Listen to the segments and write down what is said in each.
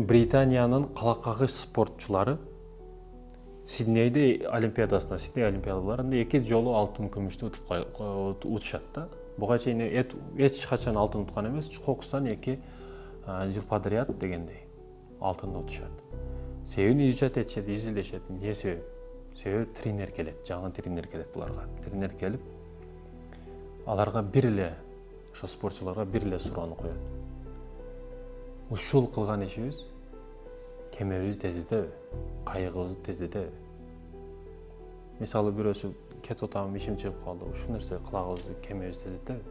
Британиянын калаккагыч спортчулары Сидней олимпиадаларында 2 жолу алтын күмүштү утушат да. Буга чейин эч качан алтын уткан эмес, кокустан 2 жыл подряд дегендей алтынды утушат. Себебин ижад этишет, изилдешет. Эмне себеп? Себеби тренер келет, жаңы тренер келет буларга. Тренер келип, аларга бир эле ошо спортчуларга бир эле суроону коет. Ушул кылган ишибиз кемебизди тездетеби? Кайыгыбызды тездетеби? Мисалы бирөөсү кетип атам, ишим чыгып калды. Ушул нерсе кылагыбызды кемебизди тездетеби?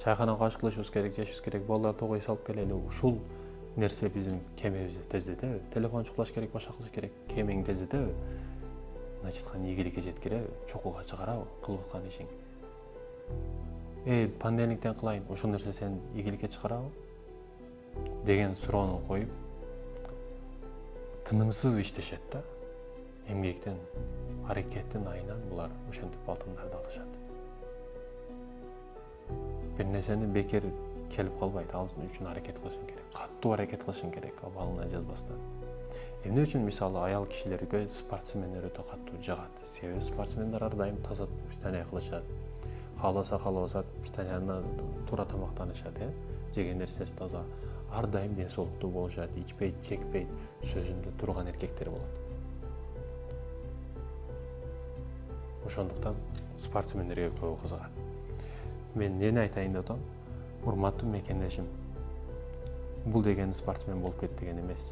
Чайканага кашыклашыбыз керек, жешибиз керек, балдар тогой салып келели. Ушул нерсе биздин кемебизди тездетеби? Телефон чукулаш керек, башка кылыш керек, кемең тездетеби? Мына жаткан ийгиликке жеткиреби? Чокуга чыгарабы кылып аткан ишиң? Понедельниктен кылайын, ошол нерсе сени ийгиликке чыгарабы? Деген суроону коюп, тынымсыз иштешет да. Эмгектен, аракеттин айынан булар ошентип алтындарды алышат. Бир нерсени бекер келип калбайт, ал үчүн аракет кылышың керек. Каттуу аракет кылышың керек, абалына жазбастан. Эмне үчүн мисалы аял кишилерге спортсмендер өтө каттуу жагат? Себеби спортсмендер ар дайым таза питание кылышат. Кааласа питанияны туура тамактанышат, жеген нерсеси таза. Ар дайым ден соолуктуу болушат, ичпейт, чекпейт, сөзүндө турган эркектер болот. Ошондуктан спортсмендерге көбү кызыгат. Мен эмнени айтайын деп атам? Урматтуу мекендешим, бул деген спортсмен болуп кет деген эмес.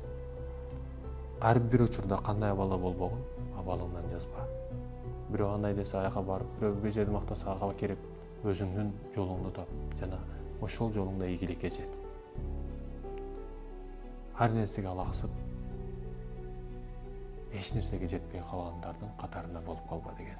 Ар бир учурда кандай абалда болбогун абалыңдан жазба. Бирөө андай десе аяка барып, бирөө бир жерди мактаса ага кирип, өзүңдүн жолуңду тап жана ошол жолуңда ийгиликке жет. Ар нерсеге алаксып, эч нерсеге жетпей калгандардын катарында болуп калба деген.